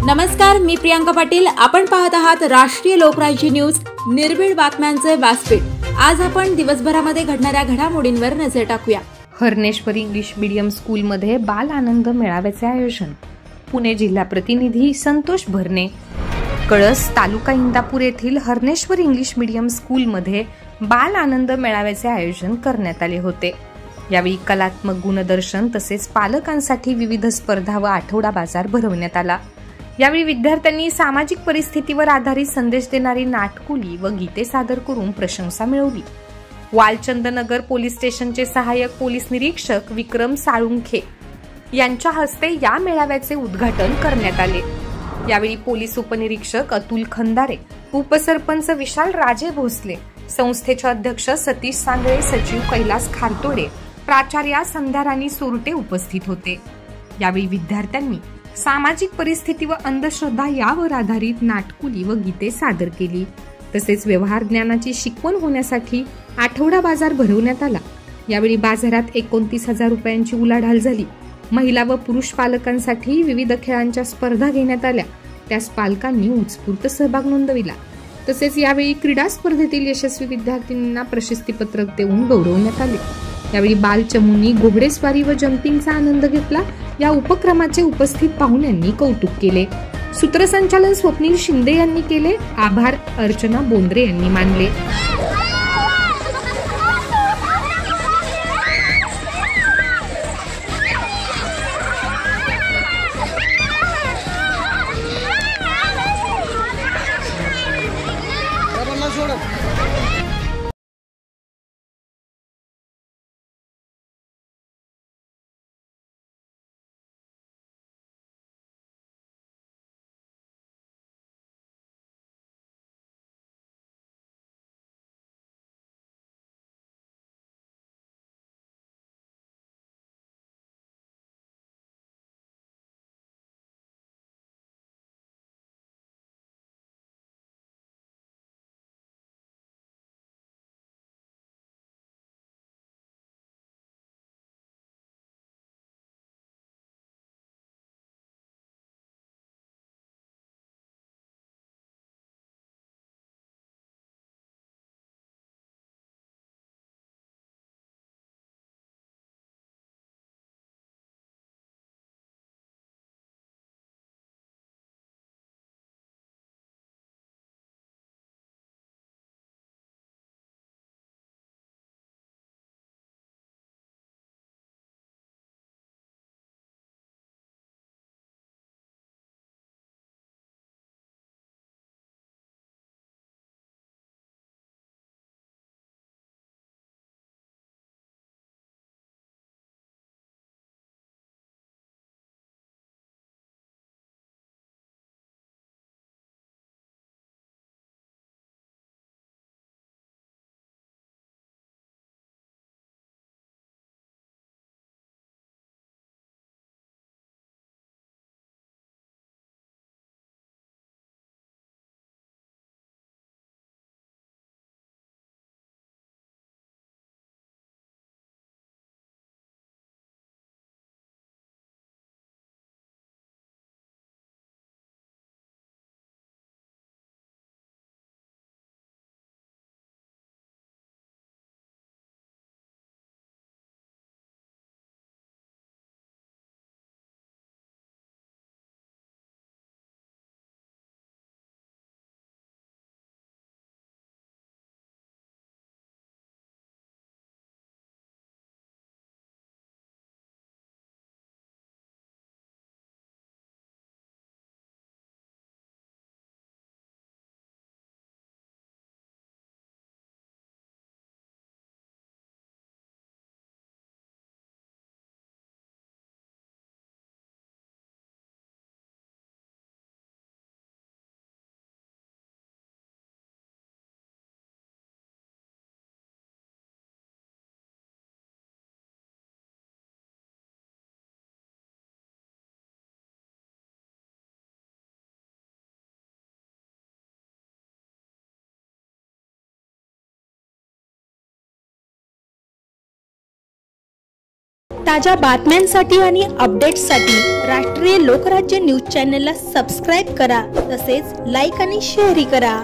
नमस्कार, मी प्रियांका पाटील. आपण पाहत आहात राष्ट्रीय लोकराज्य न्यूज, निर्भीड बातम्यांचे व्यासपीठ. आज आपण दिवसभरामध्ये घडणाऱ्या घडामोडींवर नजर टाकूया. हरणेश्वर इंग्लिश मीडियम स्कूलमध्ये बाल आनंद मेळाव्याचे आयोजन. पुणे जिल्हा प्रतिनिधी संतोष भरणे. कळस तालुका इंदापूर येथील हरणेश्वर इंग्लिश मीडियम स्कूलमध्ये बाल आनंद मेळाव्याचे आयोजन करण्यात आले होते. यावेळी कलात्मक गुणदर्शन तसेच पालकांसाठी विविध स्पर्धा व आठवडा बाजार भरवण्यात आला. यावेळी विद्यार्थ्यांनी सामाजिक परिस्थितीवर आधारित संदेश देणारी नाटकुली व गीते सादर करून प्रशंसा मिळवली. वालचंदनगर पोलीस स्टेशनचे सहाय्यक पोलीस निरीक्षक विक्रम साळुंखे यांच्या हस्ते या मेळाव्याचे उद्घाटन करण्यात आले. यावेळी पोलीस उपनिरीक्षक अतुल खंदारे, उपसरपंच विशाल राजे भोसले, संस्थेचे अध्यक्ष सतीश सांगळे, सचिव कैलास खारतोडे, प्राचार्या संध्या राणी सोरटे उपस्थित होते. यावेळी विद्यार्थ्यांनी सामाजिक परिस्थिती व अंधश्रद्धा यावर आधारित नाटकुली व गीते सादर केली. तसेच व्यवहार ज्ञानाची शिकवण होण्यासाठी आठवडा बाजार भरवण्यात आला. यावेळी बाजारात 29,000 रुपयांची उलाढाल झाली. महिला व पुरुष पालकांसाठी विविध खेळांच्या स्पर्धा घेण्यात आल्या. त्यास पालकांनी उत्स्फूर्त सहभाग नोंदविला. तसेच यावेळी क्रीडा स्पर्धेतील यशस्वी विद्यार्थ्यांना प्रशस्तीपत्रक देऊन गौरवण्यात आले. यावेळी बालचमूंनी घोडेस्वारी व जम्पिंगचा आनंद घेतला. या उपक्रमाचे उपस्थित पाहुण्यांनी कौतुक केले. सूत्रसंचालन स्वप्नील शिंदे यांनी केले. आभार अर्चना बोंद्रे यांनी मानले. ताज्या बातम्यांसाठी आणि अपडेट्ससाठी राष्ट्रीय लोकराज्य न्यूज चॅनलला सबस्क्राईब करा, तसेच लाईक आणि शेअरही करा।